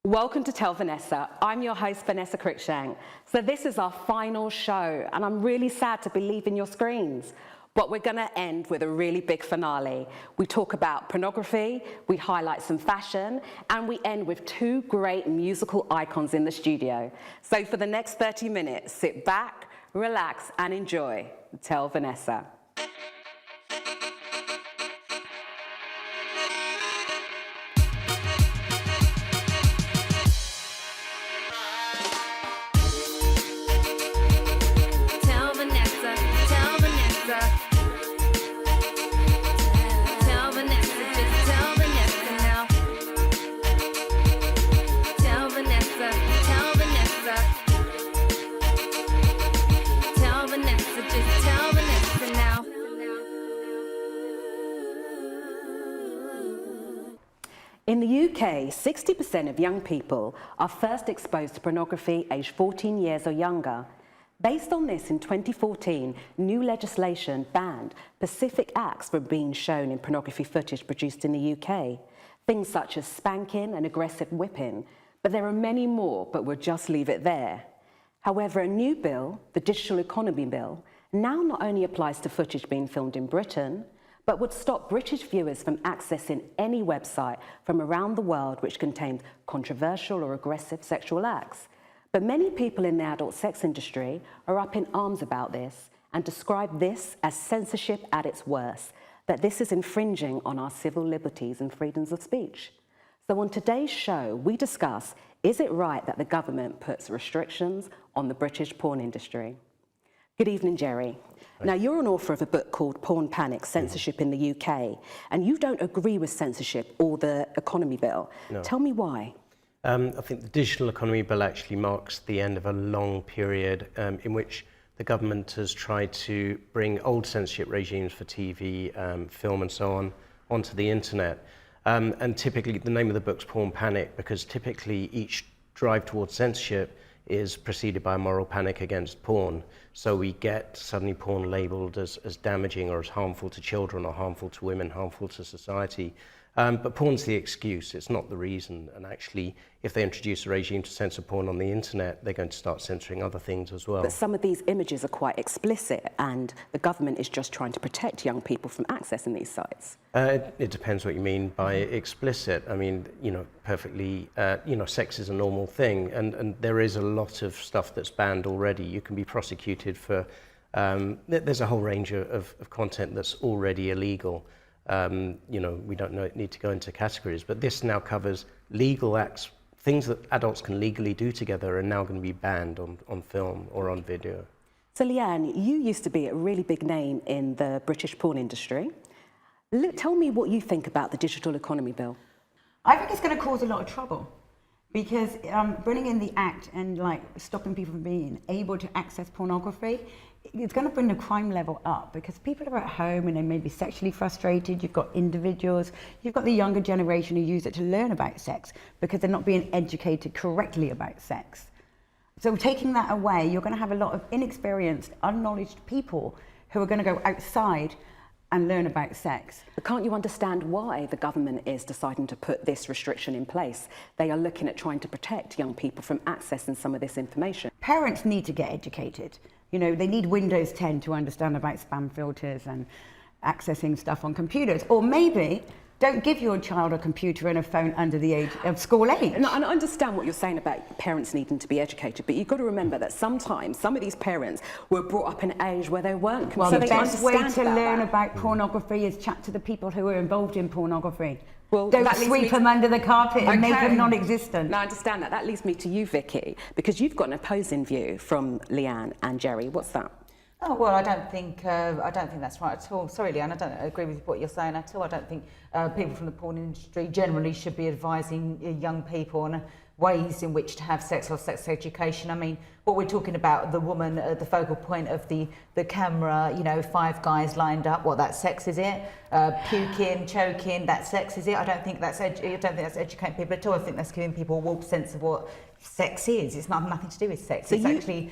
Welcome to Tell Vanessa. I'm your host, Vanessa Cruickshank. So this is our final show, and I'm really sad to be leaving your screens. But we're gonna end with a really big finale. We talk about pornography, we highlight some fashion, and we end with two great musical icons in the studio. So for the next 30 minutes, sit back, relax, and enjoy Tell Vanessa. In the UK, 60% of young people are first exposed to pornography aged 14 years or younger. Based on this, in 2014, new legislation banned specific acts from being shown in pornography footage produced in the UK. Things such as spanking and aggressive whipping, but there are many more, but we'll just leave it there. However, a new bill, the Digital Economy Bill, now not only applies to footage being filmed in Britain, but would stop British viewers from accessing any website from around the world which contained controversial or aggressive sexual acts. But many people in the adult sex industry are up in arms about this and describe this as censorship at its worst, that this is infringing on our civil liberties and freedoms of speech. So on today's show, we discuss, is it right that the government puts restrictions on the British porn industry? Good evening, Jerry. Now, you're an author of a book called Porn Panic, Censorship in the UK, and you don't agree with censorship or the Economy Bill. No. Tell me why. I think the Digital Economy Bill actually marks the end of a long period in which the government has tried to bring old censorship regimes for TV, film and so on onto the internet. And typically the name of the book's Porn Panic because typically each drive towards censorship is preceded by a moral panic against porn. So we get suddenly porn labelled as damaging or as harmful to children or harmful to women, harmful to society. But porn's the excuse, it's not the reason. And actually, if they introduce a regime to censor porn on the internet, they're going to start censoring other things as well. But some of these images are quite explicit and the government is just trying to protect young people from accessing these sites. It depends what you mean by explicit. I mean, perfectly, sex is a normal thing and there is a lot of stuff that's banned already. You can be prosecuted for, there's a whole range of content that's already illegal. We don't need to go into categories, but this now covers legal acts, things that adults can legally do together are now going to be banned on film or on video. So Lianne, you used to be a really big name in the British porn industry. Tell me what you think about the Digital Economy Bill. I think it's going to cause a lot of trouble because bringing in the act and stopping people from being able to access pornography, it's going to bring the crime level up because people are at home and they may be sexually frustrated. You've got individuals, you've got the younger generation who use it to learn about sex because they're not being educated correctly about sex. So taking that away, you're going to have a lot of inexperienced, unknowledged people who are going to go outside and learn about sex. But can't you understand why the government is deciding to put this restriction in place? They are looking at trying to protect young people from accessing some of this information. Parents need to get educated. They need Windows 10 to understand about spam filters and accessing stuff on computers. Or maybe don't give your child a computer and a phone under the age of school age. And I understand what you're saying about parents needing to be educated, but you've got to remember that sometimes some of these parents were brought up in an age where they weren't. Well, the best way to learn about pornography is chat to the people who are involved in pornography. Well, don't sweep them under the carpet and make them non-existent. No, I understand that. That leads me to you, Vikki, because you've got an opposing view from Lianne and Jerry. What's that? Oh, well, I don't think that's right at all. Sorry, Lianne, I don't agree with what you're saying at all. I don't think people from the porn industry generally should be advising young people on ways in which to have sex or sex education. I mean, what we're talking about, the woman at the focal point of the camera, 5 guys lined up, that's sex, is it? Puking, choking, that's sex, is it? I don't think that's educating people at all. I think that's giving people a warped sense of what sex is. It's nothing to do with sex. So it's actually,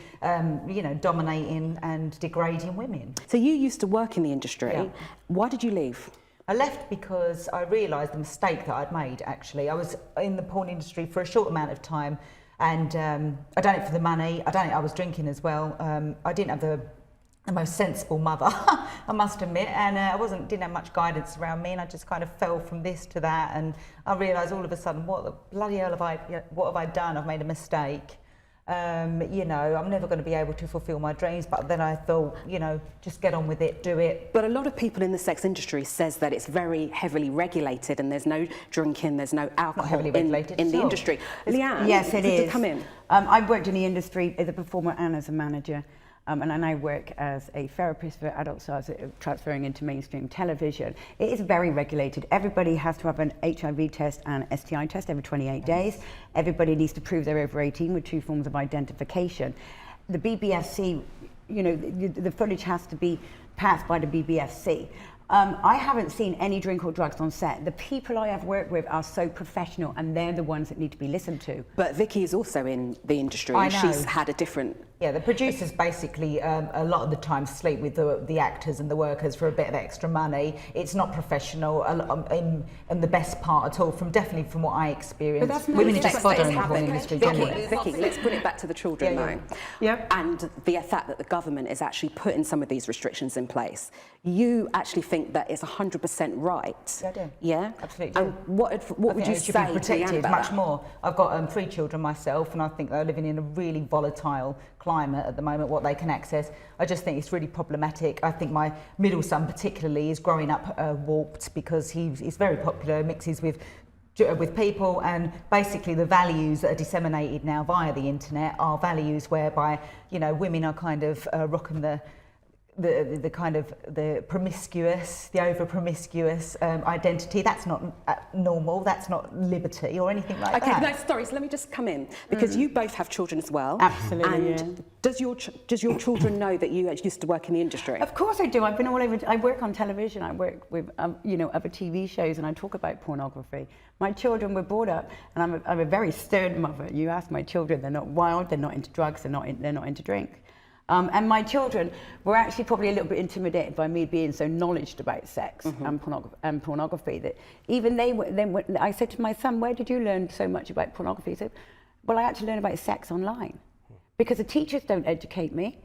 dominating and degrading women. So you used to work in the industry. Yeah. Why did you leave? I left because I realised the mistake that I'd made, actually. I was in the porn industry for a short amount of time, and I done it for the money. I was drinking as well. I didn't have the most sensible mother, I must admit, and I didn't have much guidance around me, and I just kind of fell from this to that, and I realised all of a sudden, what the bloody hell what have I done? I've made a mistake. You know, I'm never going to be able to fulfil my dreams, but then I thought, you know, just get on with it, do it. But a lot of people in the sex industry says that it's very heavily regulated and there's no drinking, there's no alcohol in the industry. Lianne, yes, it is. Come in. I've worked in the industry as a performer and as a manager. And I now work as a therapist for adult stars, transferring into mainstream television. It is very regulated. Everybody has to have an HIV test and STI test every 28 days. Everybody needs to prove they're over 18 with 2 forms of identification. The BBFC, you know, the footage has to be passed by the BBFC. I haven't seen any drink or drugs on set. The people I have worked with are so professional, and they're the ones that need to be listened to. But Vikki is also in the industry, and she's had a different... Yeah, the producers basically a lot of the time sleep with the actors and the workers for a bit of extra money. It's not professional in the best part at all, definitely from what I experienced. But that's women just fodder in the porn industry generally. Vikki, let's put it back to the children now. Yeah. And the fact that the government is actually putting some of these restrictions in place. You actually think that it's 100% right? Yeah, I do. Yeah? Absolutely. And what would you say to be protected Lianne, about much that? more? I've got 3 children myself, and I think they're living in a really volatile climate at the moment, what they can access. I just think it's really problematic. I think my middle son particularly is growing up warped because he's very popular, mixes with people, and basically the values that are disseminated now via the internet are values whereby, you know, women are kind of rocking the kind of the promiscuous, the over promiscuous identity. That's not normal. That's not liberty or anything like that. Okay, no, sorry. So let me just come in because you both have children as well. Absolutely. And does your children know that you used to work in the industry? Of course I do. I've been all over. I work on television. I work with you know, other TV shows, and I talk about pornography. My children were brought up, and I'm a very stern mother. You ask my children, they're not wild. They're not into drugs. They're not into drink. And my children were actually probably a little bit intimidated by me being so knowledgeable about sex and pornography that even I said to my son, "Where did you learn so much about pornography?" He said, "Well, I had to learn about sex online because the teachers don't educate me."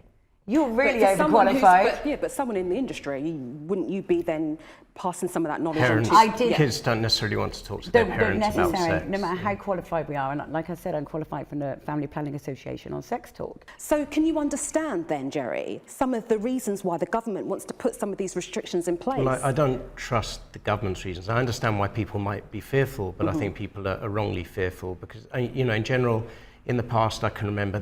You're really overqualified. But someone in the industry, wouldn't you be then passing some of that knowledge Parents, on to? kids don't necessarily want to talk to their parents about sex. No matter how qualified we are. And like I said, I'm qualified from the Family Planning Association on sex talk. So can you understand then, Jerry, some of the reasons why the government wants to put some of these restrictions in place? Well, I don't trust the government's reasons. I understand why people might be fearful, but I think people are wrongly fearful because, you know, in general, in the past, I can remember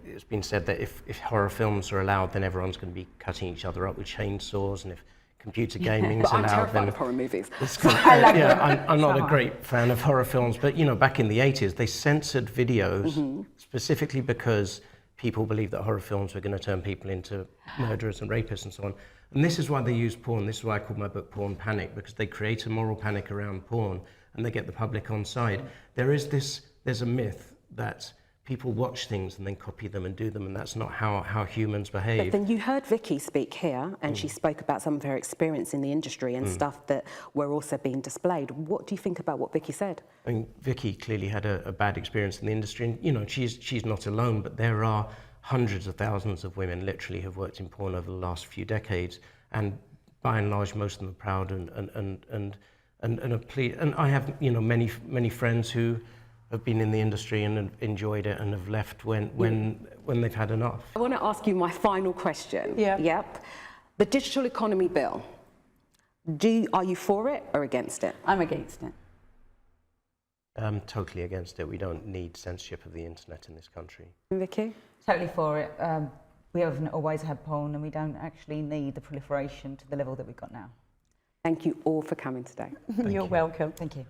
it's been said that if horror films are allowed, then everyone's going to be cutting each other up with chainsaws, and if computer gaming is allowed, I'm terrified then of horror movies. I'm not a great fan of horror films, but you know, back in the 80s, they censored videos specifically because people believed that horror films were going to turn people into murderers and rapists and so on. And this is why they use porn. This is why I call my book Porn Panic, because they create a moral panic around porn and they get the public on side. There's a myth that people watch things and then copy them and do them, and that's not how humans behave. But then you heard Vikki speak here, and she spoke about some of her experience in the industry and stuff that were also being displayed. What do you think about what Vikki said? I mean, Vikki clearly had a bad experience in the industry, and you know, she's not alone, but there are hundreds of thousands of women literally have worked in porn over the last few decades, and by and large, most of them are proud and are pleased. And I have, you know, many friends who have been in the industry and have enjoyed it and have left when they've had enough. I want to ask you my final question. Yeah. Yep. The digital economy bill. Are you for it or against it? I'm against it. I'm totally against it. We don't need censorship of the internet in this country. Vikki? Totally for it. We haven't always had porn, and we don't actually need the proliferation to the level that we've got now. Thank you all for coming today. You're welcome. Thank you.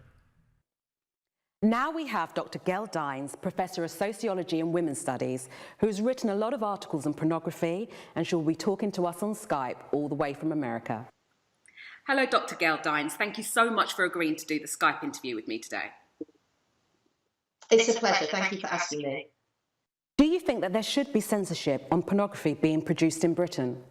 Now we have Dr. Gail Dines, Professor of Sociology and Women's Studies, who's written a lot of articles on pornography, and she'll be talking to us on Skype all the way from America. Hello, Dr. Gail Dines. Thank you so much for agreeing to do the Skype interview with me today. It's a pleasure. Thank you for asking me. Do you think that there should be censorship on pornography being produced in Britain?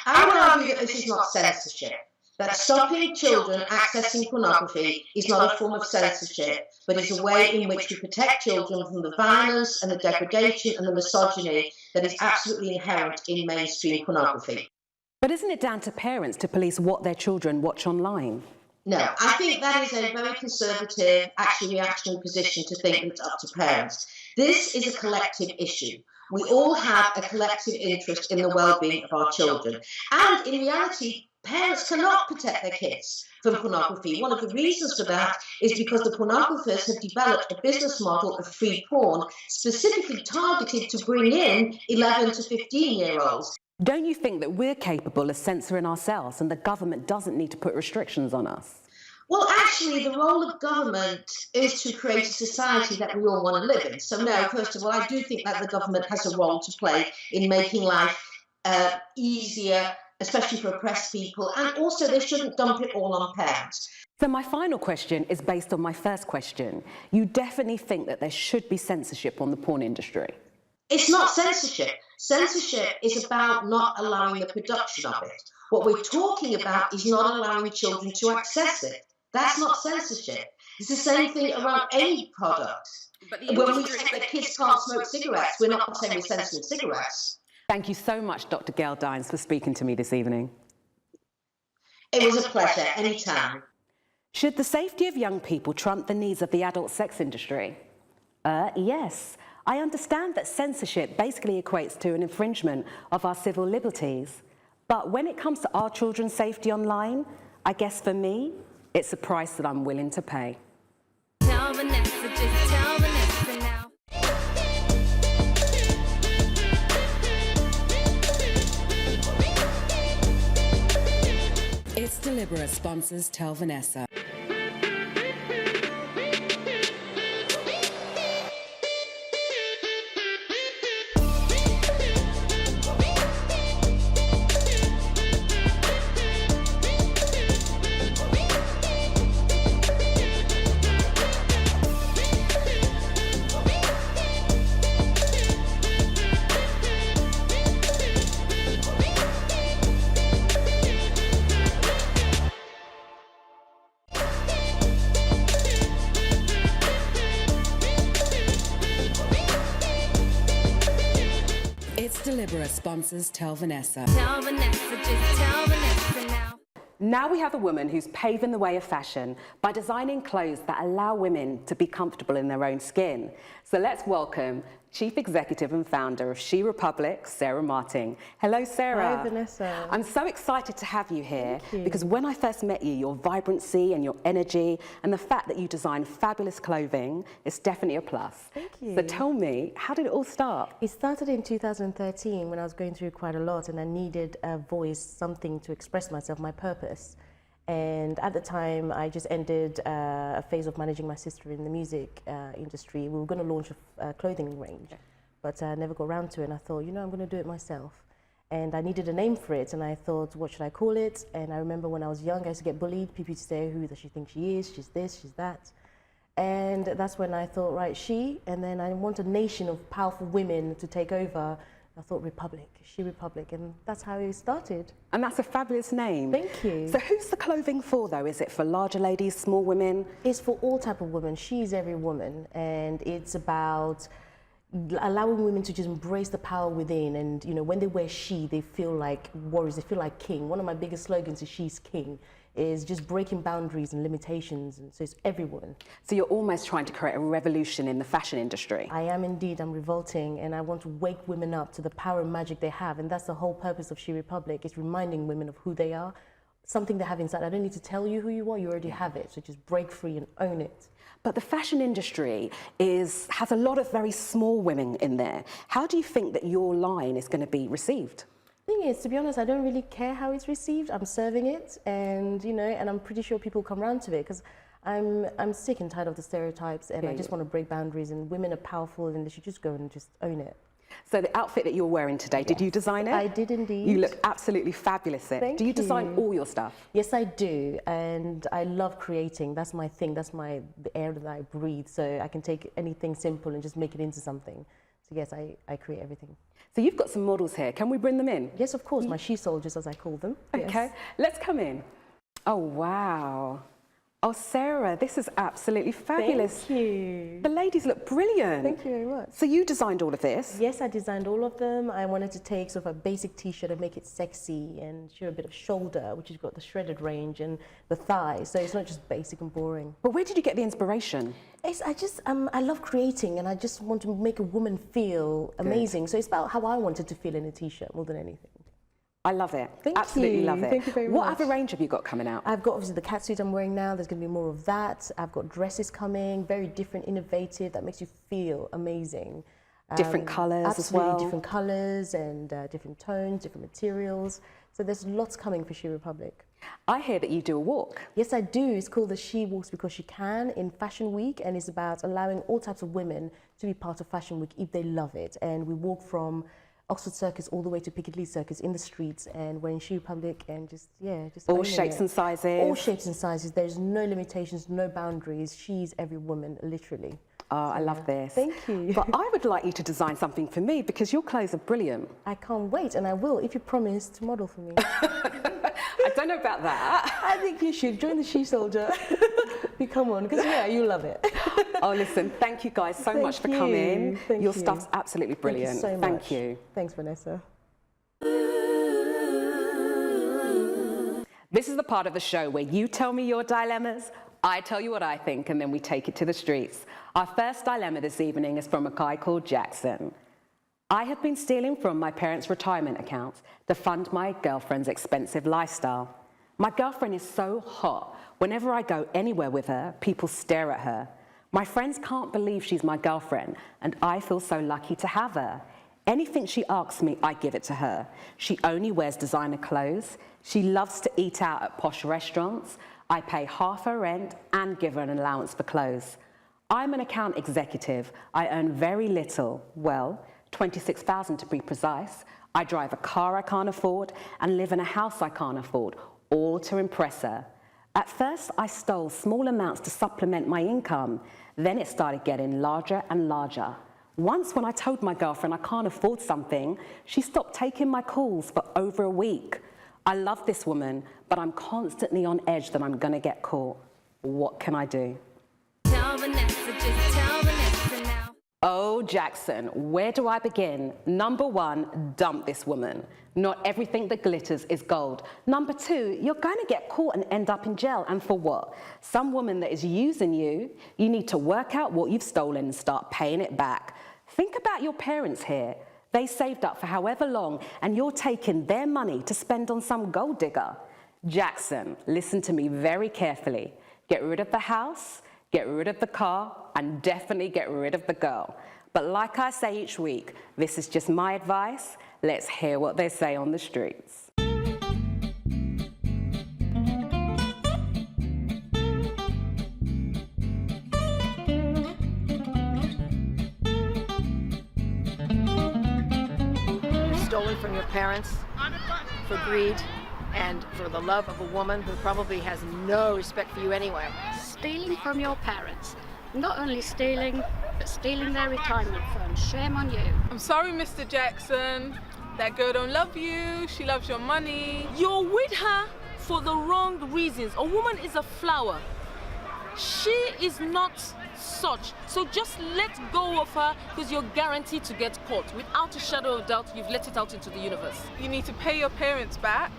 I would argue that this is not censorship. that stopping children accessing pornography is not a form of censorship, but is a way in which we protect children from the violence and the degradation and the misogyny that is absolutely inherent in mainstream pornography. But isn't it down to parents to police what their children watch online? No, I think that is a very conservative, actually reactionary position to think it's up to parents. This is a collective issue. We all have a collective interest in the well-being of our children. And in reality, parents cannot protect their kids from pornography. One of the reasons for that is because the pornographers have developed a business model of free porn specifically targeted to bring in 11 to 15-year-olds. Don't you think that we're capable of censoring ourselves and the government doesn't need to put restrictions on us? Well, actually, the role of government is to create a society that we all want to live in. So, no, first of all, I do think that the government has a role to play in making life easier, especially for oppressed people, and also they shouldn't dump it all on parents. So my final question is based on my first question. You definitely think that there should be censorship on the porn industry? It's not censorship. Censorship is about not allowing the production of it. What we're talking about is not allowing children to access it. That's not censorship. It's the same thing around any product. When we say that kids can't smoke cigarettes, we're not saying we're censoring cigarettes. Thank you so much, Dr. Gail Dines, for speaking to me this evening. It was a pleasure, anytime. Should the safety of young people trump the needs of the adult sex industry? Yes. I understand that censorship basically equates to an infringement of our civil liberties. But when it comes to our children's safety online, I guess for me, it's a price that I'm willing to pay. Tell Vanessa, just tell Vanessa now. It's Deliberate sponsors Tell Vanessa. Deliberate sponsors Tell Vanessa. Tell Vanessa, just tell Vanessa now. Now we have a woman who's paving the way of fashion by designing clothes that allow women to be comfortable in their own skin. So let's welcome Chief Executive and Founder of She Republic, Sarah Martin. Hello, Sarah. Hi, Vanessa. I'm so excited to have you here Thank you. because when I first met you, your vibrancy and your energy and the fact that you design fabulous clothing is definitely a plus. Thank you. So tell me, how did it all start? It started in 2013 when I was going through quite a lot and I needed a voice, something to express myself, my purpose. And at the time, I just ended a phase of managing my sister in the music industry. We were going to launch a clothing range, but I never got around to it. And I thought, you know, I'm going to do it myself. And I needed a name for it. And I thought, what should I call it? And I remember when I was young, I used to get bullied. People used to say, who does she think she is? She's this, she's that. And that's when I thought, right, she. And then I want a nation of powerful women to take over. I thought Republic, She Republic, and that's how it started. And that's a fabulous name. Thank you. So who's the clothing for, though? Is it for larger ladies, small women? It's for all type of women. She's every woman, and it's about allowing women to just embrace the power within. And you know, when they wear she, they feel like warriors. They feel like king. One of my biggest slogans is "She's King." Is just breaking boundaries and limitations, and so it's every woman. So you're almost trying to create a revolution in the fashion industry. I am indeed. I'm revolting, and I want to wake women up to the power and magic they have, and that's the whole purpose of She Republic, is reminding women of who they are, something they have inside. I don't need to tell you who you are, you already have it, so just break free and own it. But the fashion industry has a lot of very small women in there. How do you think that your line is going to be received? Thing is, to be honest, I don't really care how it's received. I'm serving it, and you know, and I'm pretty sure people come around to it because I'm sick and tired of the stereotypes, and I just want to break boundaries. And women are powerful, and they should just go and just own it. So the outfit that you're wearing today, did you design it? I did indeed. You look absolutely fabulous in it. Thank Do you design you. all your stuff? Yes, I do, and I love creating. That's my thing. That's the air that I breathe. So I can take anything simple and just make it into something. So yes, I create everything. So you've got some models here. Can we bring them in? Yes, of course, my she soldiers, as I call them. Okay, Yes. let's come in. Oh, wow. Oh, Sarah, this is absolutely fabulous. Thank you. The ladies look brilliant. Thank you very much. So you designed all of this? Yes, I designed all of them. I wanted to take sort of a basic t-shirt and make it sexy and show a bit of shoulder, which has got the shredded range, and the thighs, so it's not just basic and boring. But where did you get the inspiration? I love creating, and I just want to make a woman feel amazing. So it's about how I wanted to feel in a t-shirt more than anything. I love it. Thank Absolutely you. love it. Thank you very What much. other range have you got coming out? I've got obviously the catsuit I'm wearing now. There's going to be more of that. I've got dresses coming, very different, innovative, that makes you feel amazing. Different colours as well. Absolutely, different colours and different tones, different materials. So there's lots coming for She Republic. I hear that you do a walk. Yes, I do. It's called the She Walks Because She Can in Fashion Week, and it's about allowing all types of women to be part of Fashion Week if they love it. And we walk from Oxford Circus all the way to Piccadilly Circus in the streets, and we're in She Republic, and just All owning shapes it. and sizes. All shapes and sizes. There's no limitations, no boundaries. She's every woman, literally. Oh, I love this. Thank you. But I would like you to design something for me because your clothes are brilliant. I can't wait, and I will if you promise to model for me. I don't know about that. I think you should join the She Soldier. You come on, because you love it. Oh, listen, thank you guys so much for coming. Thank Your you. stuff's absolutely brilliant. Thank you so much. Thank you. Thanks, Vanessa. This is the part of the show where you tell me your dilemmas, I tell you what I think, and then we take it to the streets. Our first dilemma this evening is from a guy called Jackson. I have been stealing from my parents' retirement accounts to fund my girlfriend's expensive lifestyle. My girlfriend is so hot. Whenever I go anywhere with her, people stare at her. My friends can't believe she's my girlfriend, and I feel so lucky to have her. Anything she asks me, I give it to her. She only wears designer clothes. She loves to eat out at posh restaurants. I pay half her rent and give her an allowance for clothes. I'm an account executive. I earn very little, well, $26,000 to be precise. I drive a car I can't afford and live in a house I can't afford, all to impress her. At first, I stole small amounts to supplement my income. Then it started getting larger and larger. Once when I told my girlfriend I can't afford something, she stopped taking my calls for over a week. I love this woman, but I'm constantly on edge that I'm gonna get caught. What can I do? Tell Vanessa, just tell Vanessa now. Oh, Jackson, where do I begin? Number one, dump this woman. Not everything that glitters is gold. Number two, you're going to get caught and end up in jail. And for what? Some woman that is using you. You need to work out what you've stolen and start paying it back. Think about your parents here. They saved up for however long, and you're taking their money to spend on some gold digger. Jackson, listen to me very carefully. Get rid of the house, get rid of the car, and definitely get rid of the girl. But like I say each week, this is just my advice. Let's hear what they say on the streets. Stolen from your parents for greed and for the love of a woman who probably has no respect for you anyway. Stealing from your parents. Not only stealing, but stealing their retirement fund. Shame on you. I'm sorry, Mr. Jackson. That girl don't love you. She loves your money. You're with her for the wrong reasons. A woman is a flower. She is not such. So just let go of her because you're guaranteed to get caught. Without a shadow of doubt, you've let it out into the universe. You need to pay your parents back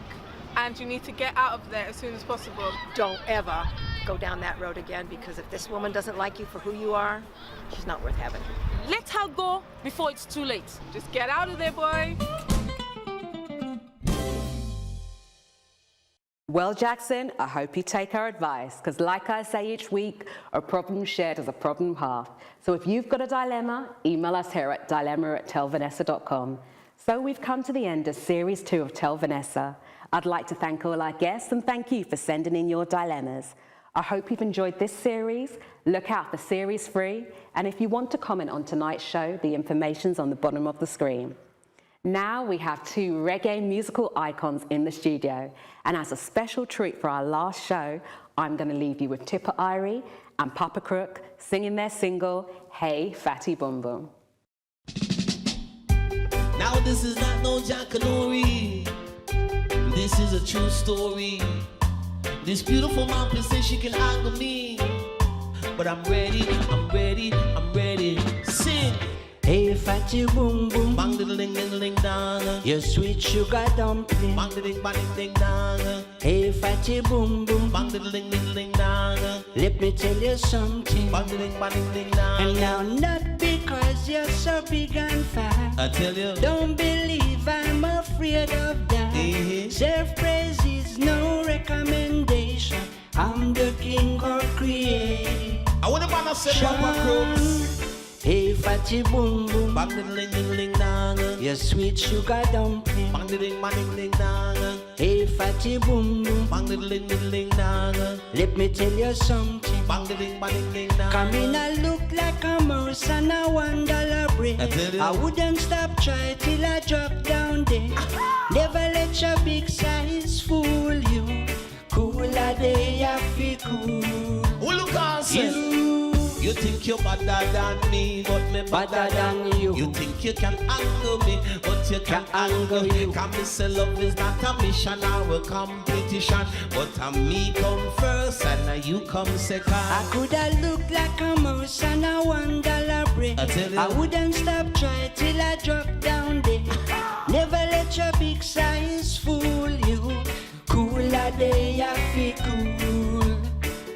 and you need to get out of there as soon as possible. Don't ever go down that road again, because if this woman doesn't like you for who you are, she's not worth having. Let her go before it's too late. Just get out of there, boy. Well, Jackson, I hope you take our advice, because like I say each week, a problem shared is a problem halved. So if you've got a dilemma, email us here at dilemma@tellvanessa.com. So we've come to the end of Series 2 of Tell Vanessa. I'd like to thank all our guests and thank you for sending in your dilemmas. I hope you've enjoyed this series. Look out for Series 3, and if you want to comment on tonight's show, the information's on the bottom of the screen. Now we have two reggae musical icons in the studio, and as a special treat for our last show, I'm going to leave you with Tippa Irie and Papa Crook singing their single, Hey Fatty Boom Boom. Now this is not no jackanori, this is a true story. This beautiful mom says she can handle me. But I'm ready, I'm ready, I'm ready. Sing. Hey, fatty boom boom, bang the ding ding ding dong. Your sweet sugar dumpling, bang the ding bang ding dong. Hey, fatty boom boom, bang the ding ding ding dong. Let me tell you something, bang the ding bang ding dong. And now not because you're so big and fat, I tell you, don't believe I'm afraid of that. Self-praise is no recommendation. I'm the king of creation. I want to man say Papa Crooks. Hey, fatty boom boom, bang the ding ding ding dong. Your sweet sugar dumpling, bang the ding bang ding dong. Hey, fatty boom boom, bang the ding ding ding dong. Let me tell you something, bang the ding bang ding dong. Come in, I look like a mouse and a $1 bread. I wouldn't stop try till I drop down there. Never let your big size fool you. Cooler day, I feel cool. Oh, look on, you think you're better than me, but me better than you. You think you can angle me, but you can't angle you. Can me say love is not a mission or a competition, but me come first and you come second. I coulda looked like a mouse and a $1 bread. I wouldn't stop try till I drop down there. Never let your big size fool you. Cooler day, I feel cool.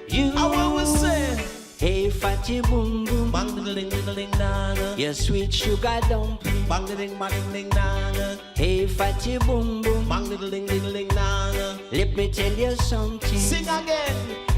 You. I always say. Hey, fatty boom boom, bang the ding ding ding dong. Your sweet sugar dumpling, bang the ding bang ding dong. Hey, fatty boom boom, bang the ding ding ding dong. Let me tell you something. Sing again.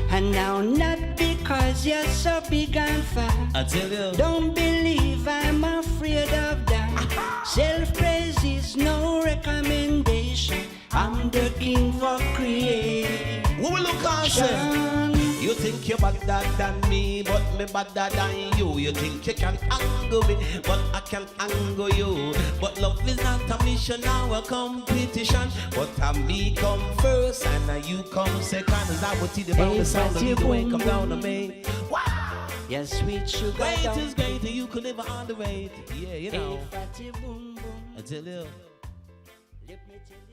And now not because you're so big and fat, I tell you, don't believe I'm afraid of that. Self-praise is no recommendation. I'm the king for creation. What will look on say? You think you're better than me, but me better than you. You think you can angle me, but I can angle you. But love is not a mission or a competition, but me come first and you come second. Is that what you about the sound of the way come down to me? Wow! Your sweet sugar great is great and you could never underrate. Yeah, you know. Hey, fatty boom boom. I tell you. Let me tell you.